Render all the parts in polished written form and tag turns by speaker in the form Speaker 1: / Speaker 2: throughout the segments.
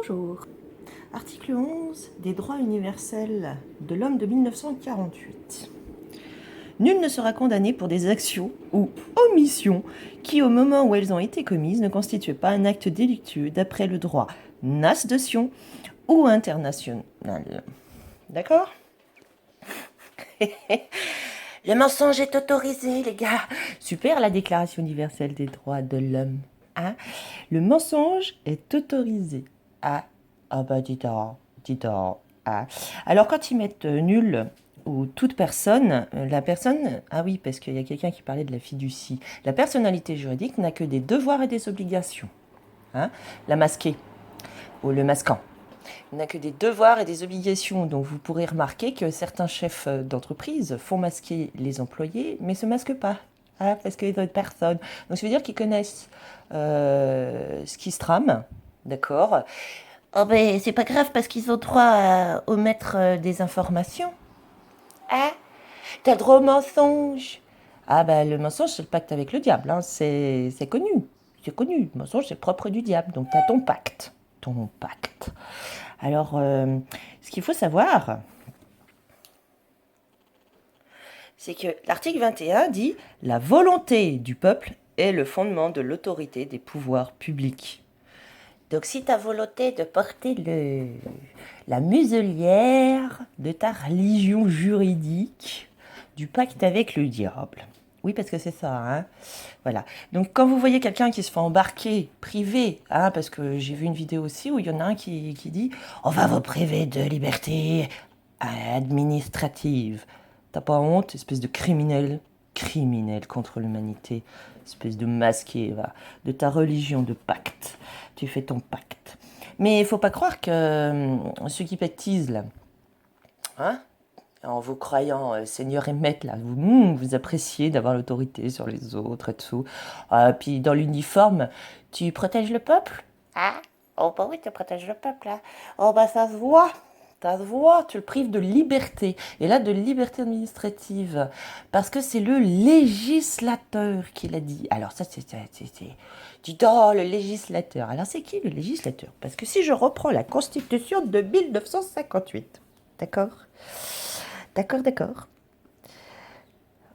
Speaker 1: Bonjour. Article 11 des droits universels de l'homme de 1948. Nul ne sera condamné pour des actions ou omissions qui, au moment où elles ont été commises, ne constituaient pas un acte délictueux d'après le droit national ou international. D'accord? Le mensonge est autorisé, les gars. Super, la Déclaration universelle des droits de l'homme. Hein? Le mensonge est autorisé. Ah bah dis donc. Ah. Alors quand ils mettent nul ou toute personne, la personne, ah oui, parce qu'il y a quelqu'un qui parlait de la fiducie, la personnalité juridique n'a que des devoirs et des obligations. Hein? La masquée ou le masquant n'a que des devoirs et des obligations. Donc vous pourrez remarquer que certains chefs d'entreprise font masquer les employés, mais ne se masquent pas. Hein, parce qu'ils ont personne. Donc ça veut dire qu'ils connaissent ce qui se trame, d'accord. Oh ben c'est pas grave parce qu'ils ont droit à omettre des informations. Hein? T'as le droit au mensonge. Ah ben le mensonge c'est le pacte avec le diable, hein. C'est connu. C'est connu. Le mensonge c'est le propre du diable. Donc t'as ton pacte. Ton pacte. Alors ce qu'il faut savoir, c'est que l'article 21 dit « La volonté du peuple est le fondement de l'autorité des pouvoirs publics ». Donc si ta volonté de porter la muselière de ta religion juridique, du pacte avec le diable. Oui, parce que c'est ça, hein. Voilà. Donc quand vous voyez quelqu'un qui se fait embarquer privé, hein, parce que j'ai vu une vidéo aussi où il y en a un qui dit « On va vous priver de liberté administrative ». T'as pas honte, espèce de criminel contre l'humanité, espèce de masqué, va, de ta religion de pacte. Tu fais ton pacte. Mais il faut pas croire que ceux qui pactisent, là, hein, en vous croyant Seigneur et Maître, là, vous appréciez d'avoir l'autorité sur les autres et tout. Puis dans l'uniforme, tu protèges le peuple? Ah, oh bah oui, tu protèges le peuple, là. Oh bah ça se voit. Ça se voit, tu le prives de liberté. Et là, de liberté administrative. Parce que c'est le législateur qui l'a dit. Alors ça, c'est... Dis donc, le législateur. Alors c'est qui le législateur? Parce que si je reprends la Constitution de 1958, d'accord? D'accord.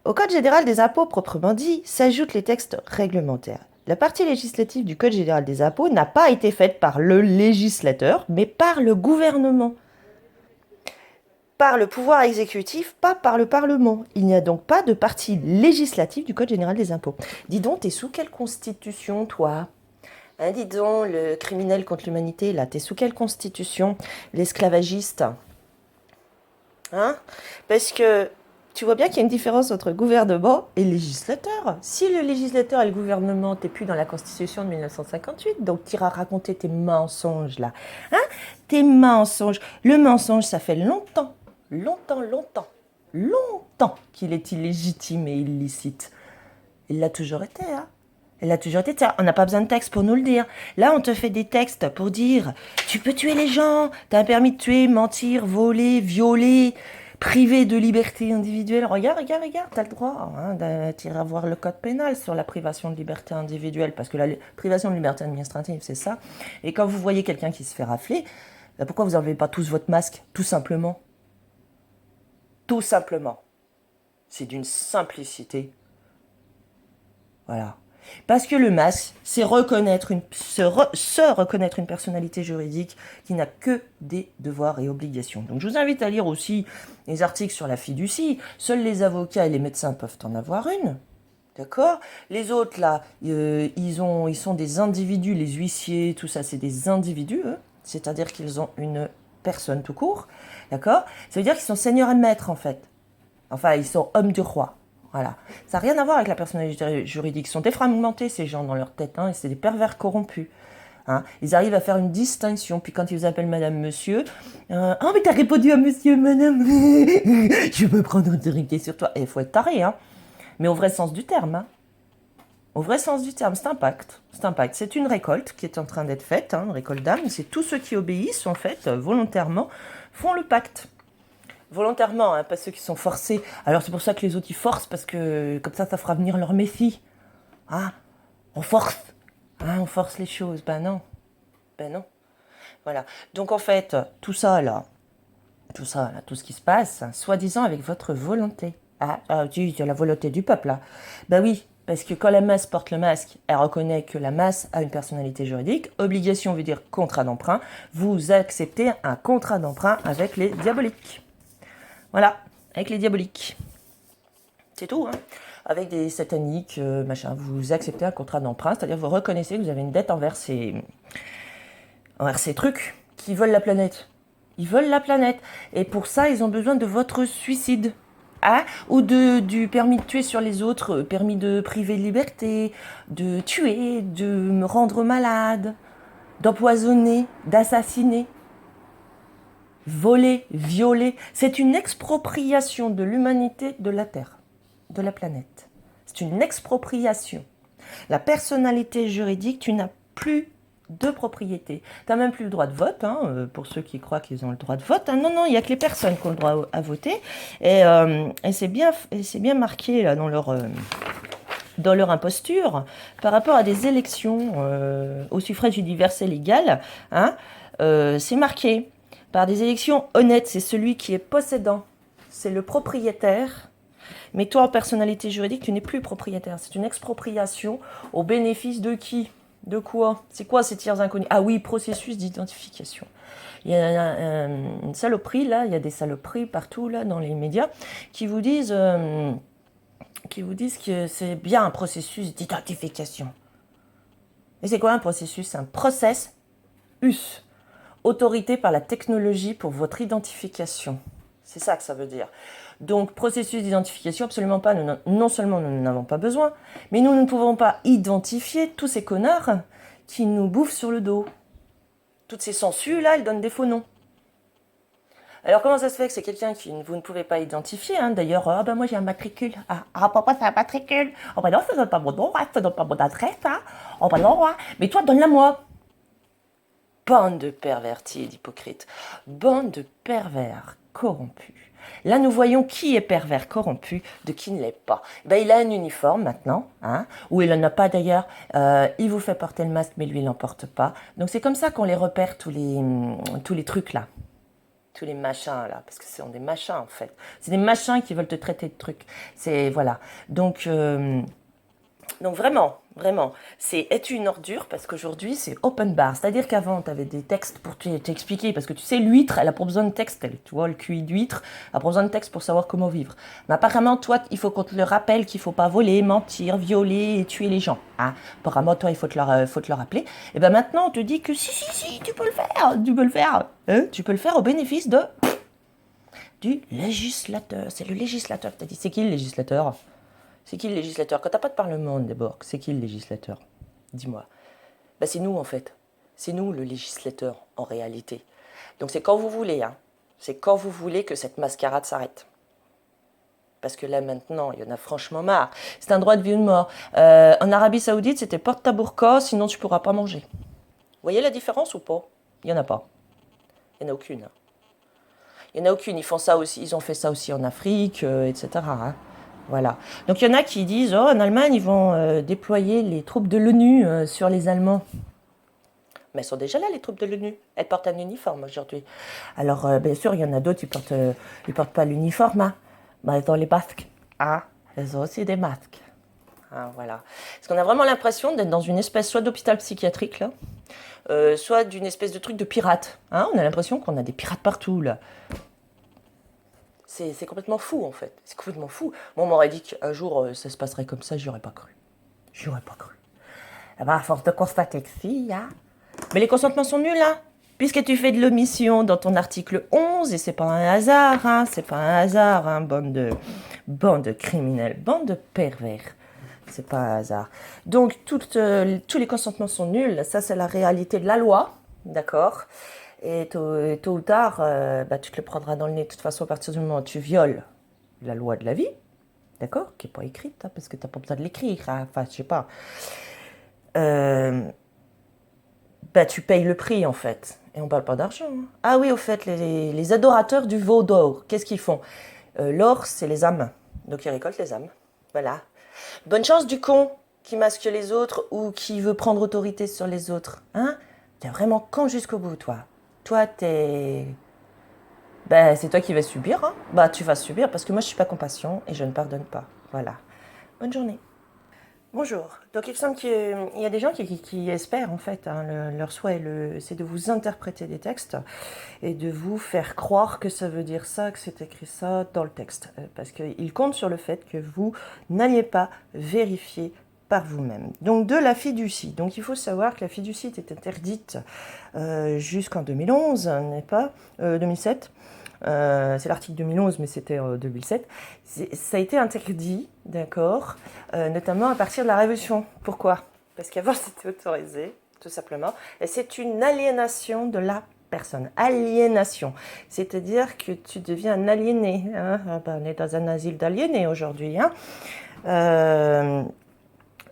Speaker 1: Au Code général des impôts proprement dit, s'ajoutent les textes réglementaires. La partie législative du Code général des impôts n'a pas été faite par le législateur, mais par le gouvernement. Par le pouvoir exécutif, pas par le Parlement. Il n'y a donc pas de partie législative du Code général des impôts. Dis donc, t'es sous quelle constitution, toi? Hein, dis donc, le criminel contre l'humanité, là, t'es sous quelle constitution? L'esclavagiste? Hein? Parce que tu vois bien qu'il y a une différence entre gouvernement et législateur. Si le législateur et le gouvernement, t'es plus dans la Constitution de 1958, donc tu iras raconter tes mensonges, là. Hein? Tes mensonges. Le mensonge, ça fait longtemps qu'il est illégitime et illicite. Il l'a toujours été, hein. Il l'a toujours été. Tiens, on n'a pas besoin de texte pour nous le dire. Là, on te fait des textes pour dire tu peux tuer les gens, t'as un permis de tuer, mentir, voler, violer, priver de liberté individuelle. Regarde, t'as le droit, hein, de voir le code pénal sur la privation de liberté individuelle, parce que la privation de liberté administrative, c'est ça. Et quand vous voyez quelqu'un qui se fait rafler, ben pourquoi vous n'enlevez pas tous votre masque? Tout simplement. Tout simplement. C'est d'une simplicité. Voilà. Parce que le masque, c'est se reconnaître une personnalité juridique qui n'a que des devoirs et obligations. Donc je vous invite à lire aussi les articles sur la fiducie. Seuls les avocats et les médecins peuvent en avoir une. D'accord? Les autres, là, ils sont des individus, les huissiers, tout ça, c'est des individus, eux. C'est-à-dire qu'ils ont une personne tout court. D'accord? Ça veut dire qu'ils sont seigneurs et maîtres, en fait. Enfin, ils sont hommes du roi. Voilà. Ça n'a rien à voir avec la personnalité juridique. Ils sont défragmentés, ces gens, dans leur tête. Hein, et c'est des pervers corrompus. Hein. Ils arrivent à faire une distinction. Puis quand ils vous appellent madame, monsieur, oh, mais t'as répondu à monsieur, madame. Je peux prendre autorité sur toi. Et il faut être taré, hein. Mais au vrai sens du terme. Hein. Au vrai sens du terme, c'est un pacte. C'est un pacte. C'est une récolte qui est en train d'être faite, hein, une récolte d'âme. C'est tous ceux qui obéissent, en fait, volontairement, font le pacte. Volontairement, hein, pas ceux qui sont forcés. Alors c'est pour ça que les autres ils forcent, parce que comme ça fera venir leur messie. Hein? On force. Hein, on force les choses. Ben non. Voilà. Donc en fait, tout ça, là, tout ce qui se passe, soi-disant avec votre volonté. Tu dis, la volonté du peuple, là. Ben oui, parce que quand la masse porte le masque, elle reconnaît que la masse a une personnalité juridique. Obligation veut dire contrat d'emprunt. Vous acceptez un contrat d'emprunt avec les diaboliques. Voilà, avec les diaboliques. C'est tout, hein. Avec des sataniques, machin. Vous acceptez un contrat d'emprunt, c'est-à-dire vous reconnaissez que vous avez une dette envers ces trucs qui veulent la planète. Ils veulent la planète. Et pour ça, ils ont besoin de votre suicide. Hein, ou du permis de tuer sur les autres, permis de priver de liberté, de tuer, de me rendre malade, d'empoisonner, d'assassiner, voler, violer. C'est une expropriation de l'humanité de la Terre, de la planète. C'est une expropriation. La personnalité juridique, tu n'as plus de propriété. Tu n'as même plus le droit de vote, hein, pour ceux qui croient qu'ils ont le droit de vote. Hein. Non, il n'y a que les personnes qui ont le droit à voter. Et c'est bien marqué là, dans leur imposture par rapport à des élections au suffrage universel égal. Hein, c'est marqué par des élections honnêtes. C'est celui qui est possédant. C'est le propriétaire. Mais toi, en personnalité juridique, tu n'es plus propriétaire. C'est une expropriation au bénéfice de qui ? De quoi? C'est quoi ces tiers inconnus? Ah oui, processus d'identification. Il y a une saloperie là, il y a des saloperies partout là dans les médias qui vous disent que c'est bien un processus d'identification. Et c'est quoi un processus? C'est un process US, autorité par la technologie pour votre identification. C'est ça que ça veut dire. Donc, processus d'identification, absolument pas. Non seulement nous n'en avons pas besoin, mais nous ne pouvons pas identifier tous ces connards qui nous bouffent sur le dos. Toutes ces sangsues, là, elles donnent des faux noms. Alors, comment ça se fait que c'est quelqu'un que vous ne pouvez pas identifier, hein? D'ailleurs, moi j'ai un matricule. Papa, c'est un matricule. Oh, non, ça donne pas mon nom, ça donne pas mon adresse, hein. Oh, non, mais toi, donne-la-moi. Bande de pervertis et d'hypocrites. Bande de pervers corrompus. Là, nous voyons qui est pervers corrompu de qui ne l'est pas. Il a un uniforme maintenant, hein, ou il n'en a pas d'ailleurs. Il vous fait porter le masque, mais lui, il n'en porte pas. Donc, c'est comme ça qu'on les repère, tous les trucs là. Tous les machins là, parce que ce sont des machins en fait. C'est des machins qui veulent te traiter de trucs. C'est, voilà. Donc vraiment, es-tu une ordure? Parce qu'aujourd'hui, c'est open bar. C'est-à-dire qu'avant, tu avais des textes pour t'expliquer. Parce que tu sais, l'huître, elle n'a pas besoin de texte. Tu vois, le QI d'huître, elle n'a pas besoin de texte pour savoir comment vivre. Mais apparemment, toi, il faut qu'on te le rappelle qu'il ne faut pas voler, mentir, violer et tuer les gens. Hein. Apparemment, toi, il faut te le rappeler. Et bien maintenant, on te dit que si, tu peux le faire. Tu peux le faire. Hein, tu peux le faire au bénéfice du législateur. C'est le législateur qui t'a dit. C'est qui le législateur? C'est qui le législateur? Quand t'as pas de parlement d'abord, c'est qui le législateur? Dis-moi. C'est nous en fait. C'est nous le législateur en réalité. Donc c'est quand vous voulez, hein. C'est quand vous voulez que cette mascarade s'arrête. Parce que là maintenant, il y en a franchement marre. C'est un droit de vie ou de mort. En Arabie Saoudite, c'était porte ta burqa, sinon tu pourras pas manger. Vous voyez la différence ou pas? Il y en a pas. Il y en a aucune. Il y en a aucune. Ils font ça aussi. Ils ont fait ça aussi en Afrique, etc. Hein. Voilà. Donc il y en a qui disent, en Allemagne, ils vont déployer les troupes de l'ONU sur les Allemands. Mais elles sont déjà là, les troupes de l'ONU. Elles portent un uniforme aujourd'hui. Alors, bien sûr, il y en a d'autres, ils portent pas l'uniforme. Hein. Elles ont les masques. Ah, elles ont aussi des masques. Ah, voilà. Parce qu'on a vraiment l'impression d'être dans une espèce soit d'hôpital psychiatrique, là, soit d'une espèce de truc de pirate. Hein, on a l'impression qu'on a des pirates partout, là. C'est complètement fou, en fait. C'est complètement fou. Moi, on m'aurait dit qu'un jour, ça se passerait comme ça, j'y aurais pas cru. J'y aurais pas cru. À force de constater que si, hein. Mais les consentements sont nuls, hein. Puisque tu fais de l'omission dans ton article 11, et c'est pas un hasard, hein. C'est pas un hasard, hein, bande de criminels, bande de pervers. C'est pas un hasard. Donc, tous les consentements sont nuls. Ça, c'est la réalité de la loi, d'accord? Et tôt ou tard, tu te le prendras dans le nez. De toute façon, à partir du moment où tu violes la loi de la vie, d'accord, qui n'est pas écrite, hein, parce que tu n'as pas besoin de l'écrire, hein, enfin, je sais pas, tu payes le prix, en fait. Et on parle pas d'argent. Hein. Ah oui, au fait, les adorateurs du veau d'or, qu'est-ce qu'ils font? L'or, c'est les âmes. Donc, ils récoltent les âmes. Voilà. Bonne chance du con qui masque les autres ou qui veut prendre autorité sur les autres. Hein? T'es vraiment con jusqu'au bout, toi. Toi, t'es... Ben, c'est toi qui vas subir, hein. Bah, tu vas subir parce que moi, je suis pas compassion et je ne pardonne pas. Voilà. Bonne journée. Bonjour. Donc il me semble qu'il y a des gens qui espèrent en fait, hein, leur souhait, c'est de vous interpréter des textes et de vous faire croire que ça veut dire ça, que c'est écrit ça dans le texte. Parce qu'ils comptent sur le fait que vous n'alliez pas vérifier par vous-même. Donc de la fiducie. Donc il faut savoir que la fiducie était interdite jusqu'en 2011, n'est-ce pas 2007. C'est l'article 2011, mais c'était en 2007. Ça a été interdit, d'accord, notamment à partir de la Révolution. Pourquoi? Parce qu'avant, c'était autorisé, tout simplement. Et c'est une aliénation de la personne. Aliénation. C'est-à-dire que tu deviens un aliéné. Hein. Ah ben, on est dans un asile d'aliénés aujourd'hui. Hein.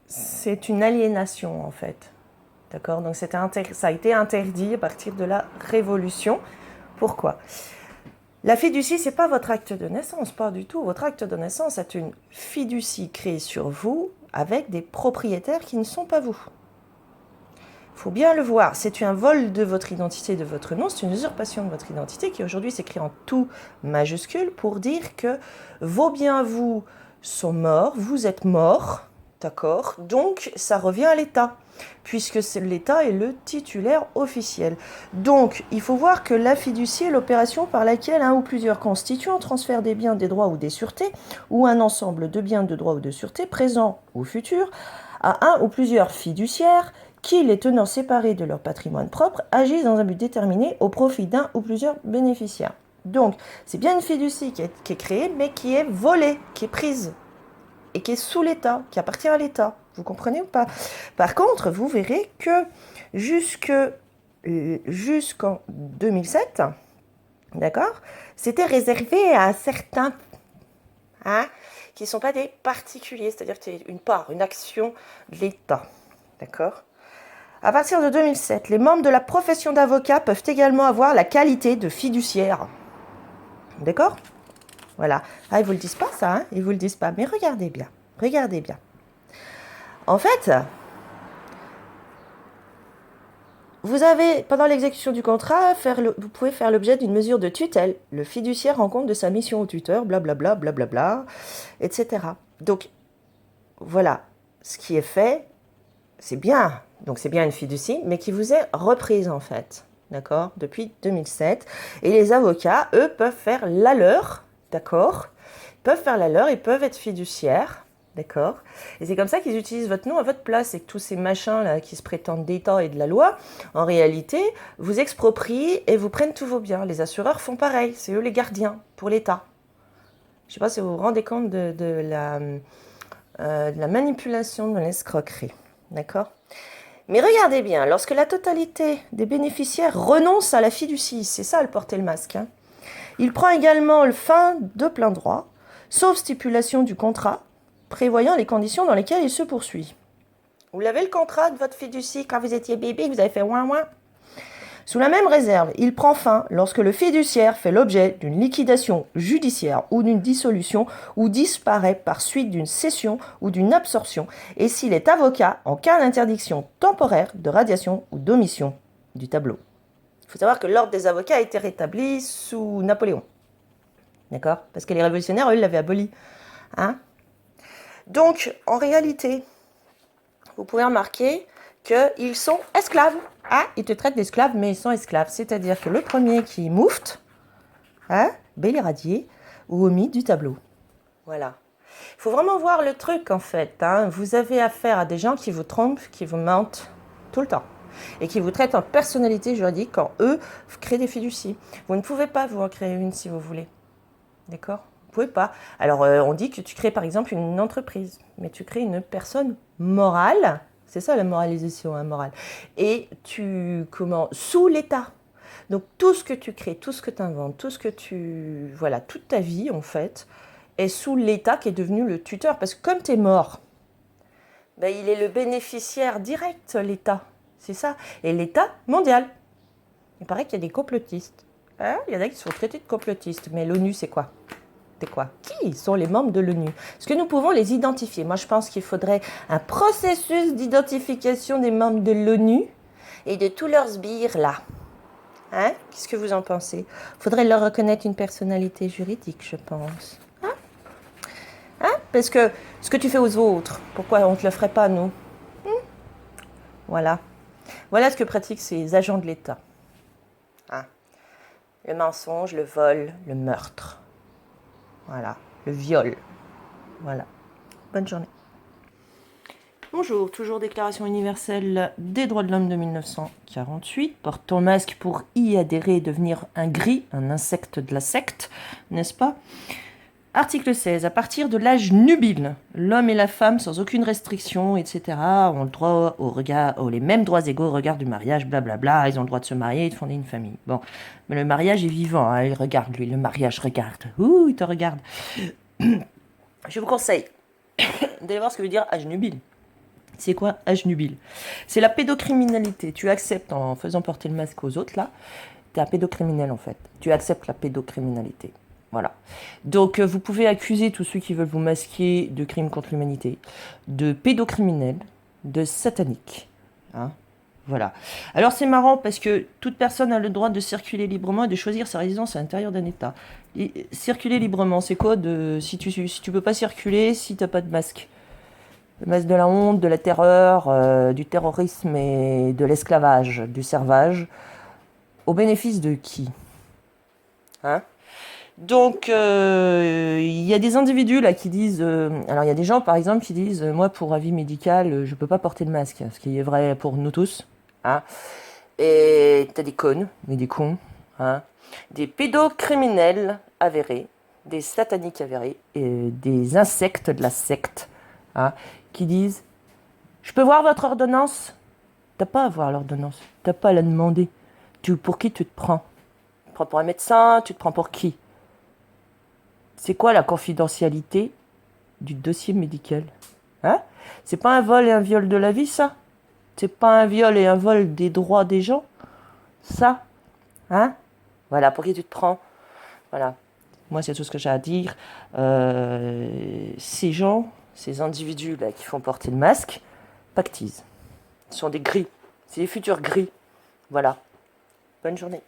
Speaker 1: C'est une aliénation, en fait. D'accord? Donc, ça a été interdit à partir de la Révolution. Pourquoi? La fiducie, ce n'est pas votre acte de naissance, pas du tout. Votre acte de naissance est une fiducie créée sur vous avec des propriétaires qui ne sont pas vous. Il faut bien le voir, c'est un vol de votre identité, de votre nom, c'est une usurpation de votre identité qui aujourd'hui s'écrit en tout majuscule pour dire que vos biens, vous, sont morts, vous êtes mort, d'accord? Donc ça revient à l'État, puisque l'État est le titulaire officiel. Donc il faut voir que la fiducie est l'opération par laquelle un ou plusieurs constituants transfèrent des biens, des droits ou des sûretés, ou un ensemble de biens, de droits ou de sûretés, présents ou futurs, à un ou plusieurs fiduciaires, qui, les tenant séparés de leur patrimoine propre, agissent dans un but déterminé au profit d'un ou plusieurs bénéficiaires. Donc, c'est bien une fiducie qui est créée, mais qui est volée, qui est prise, et qui est sous l'État, qui appartient à l'État. Vous comprenez ou pas? Par contre, vous verrez que jusqu'en 2007, d'accord, c'était réservé à certains, hein, qui ne sont pas des particuliers, c'est-à-dire que c'est une part, une action de l'État, d'accord? À partir de 2007, les membres de la profession d'avocat peuvent également avoir la qualité de fiduciaire. D'accord? Voilà. Ah, ils vous le disent pas ça, hein? Ils vous le disent pas. Mais regardez bien. Regardez bien. En fait, vous avez, pendant l'exécution du contrat, vous pouvez faire l'objet d'une mesure de tutelle. Le fiduciaire rend compte de sa mission au tuteur, blablabla, blablabla, etc. Donc, voilà. Ce qui est fait, c'est bien. Donc c'est bien une fiducie, mais qui vous est reprise en fait, d'accord, depuis 2007. Et les avocats, eux, peuvent faire la leur, d'accord, ils peuvent faire la leur, ils peuvent être fiduciaires, d'accord. Et c'est comme ça qu'ils utilisent votre nom à votre place, et que tous ces machins là qui se prétendent d'État et de la loi, en réalité, vous exproprient et vous prennent tous vos biens. Les assureurs font pareil, c'est eux les gardiens pour l'État. Je ne sais pas si vous vous rendez compte de la manipulation, de l'escroquerie, d'accord. Mais regardez bien, lorsque la totalité des bénéficiaires renonce à la fiducie, c'est ça le porter le masque, hein, il prend également le fin de plein droit, sauf stipulation du contrat, prévoyant les conditions dans lesquelles il se poursuit. Vous l'avez le contrat de votre fiducie quand vous étiez bébé, que vous avez fait ouin ouin. Sous la même réserve, il prend fin lorsque le fiduciaire fait l'objet d'une liquidation judiciaire ou d'une dissolution ou disparaît par suite d'une cession ou d'une absorption et s'il est avocat en cas d'interdiction temporaire de radiation ou d'omission du tableau. Il faut savoir que l'ordre des avocats a été rétabli sous Napoléon. D'accord? Parce que les révolutionnaires, eux, l'avaient aboli. Hein? Donc, en réalité, vous pouvez remarquer qu'ils sont esclaves. Ah, ils te traitent d'esclaves, mais ils sont esclaves. C'est-à-dire que le premier qui moufte, hein, ben il est radié ou omis du tableau. Voilà. Il faut vraiment voir le truc, en fait. Hein. Vous avez affaire à des gens qui vous trompent, qui vous mentent tout le temps. Et qui vous traitent en personnalité juridique quand eux créent des fiducies. Vous ne pouvez pas vous en créer une si vous voulez. D'accord? Vous ne pouvez pas. Alors, on dit que tu crées par exemple une entreprise, mais tu crées une personne morale. C'est ça la moralisation, hein, morale. Et sous l'État. Donc tout ce que tu crées, tout ce que tu inventes, toute ta vie en fait, est sous l'État qui est devenu le tuteur. Parce que comme tu es mort, ben, il est le bénéficiaire direct, l'État. C'est ça. Et l'État mondial. Il paraît qu'il y a des complotistes. Hein, il y en a qui sont traités de complotistes. Mais l'ONU, c'est quoi? C'est quoi? Qui sont les membres de l'ONU? Est-ce que nous pouvons les identifier? Moi, je pense qu'il faudrait un processus d'identification des membres de l'ONU et de tous leurs sbires là. Hein? Qu'est-ce que vous en pensez? Faudrait leur reconnaître une personnalité juridique, je pense. Hein? Parce que ce que tu fais aux autres, pourquoi on ne te le ferait pas, nous? Voilà. Voilà ce que pratiquent ces agents de l'État. Hein? Le mensonge, le vol, le meurtre. Voilà. Le viol. Voilà. Bonne journée. Bonjour, toujours Déclaration universelle des droits de l'homme de 1948. Porte ton masque pour y adhérer et devenir un gris, un insecte de la secte, n'est-ce pas? Article 16. À partir de l'âge nubile, l'homme et la femme, sans aucune restriction, etc., ont le droit aux les mêmes droits égaux au regard du mariage, blablabla. Ils ont le droit de se marier et de fonder une famille. Bon, mais le mariage est vivant, hein, il regarde, lui, le mariage regarde. Ouh, il te regarde. Je vous conseille d'aller voir ce que veut dire âge nubile. C'est quoi âge nubile? C'est la pédocriminalité. Tu acceptes en faisant porter le masque aux autres, là, t'es un pédocriminel en fait. Tu acceptes la pédocriminalité. Voilà. Donc vous pouvez accuser tous ceux qui veulent vous masquer de crimes contre l'humanité, de pédocriminels, de sataniques. Hein? Voilà. Alors c'est marrant parce que toute personne a le droit de circuler librement et de choisir sa résidence à l'intérieur d'un État. Et circuler librement, c'est quoi si tu peux pas circuler si t'as pas de masque? Le masque de la honte, de la terreur, du terrorisme et de l'esclavage, du servage. Au bénéfice de qui? Hein? Donc, il y a des individus là qui disent... alors, il y a des gens, par exemple, qui disent moi, pour avis médical, je peux pas porter le masque. Ce qui est vrai pour nous tous. Hein? Et t'as des connes, mais des cons. Hein? Des pédocriminels avérés, des sataniques avérés, et des insectes de la secte. Hein? Qui disent je peux voir votre ordonnance? T'as pas à voir l'ordonnance, t'as pas à la demander. Pour qui tu te prends? Tu te prends pour un médecin, tu te prends pour qui? C'est quoi la confidentialité du dossier médical? Hein? C'est pas un vol et un viol de la vie, ça? C'est pas un viol et un vol des droits des gens? Ça? Hein? Voilà, pour qui tu te prends? Voilà. Moi, c'est tout ce que j'ai à dire. Ces gens, ces individus-là qui font porter le masque, pactisent. Ils sont des gris. C'est des futurs gris. Voilà. Bonne journée.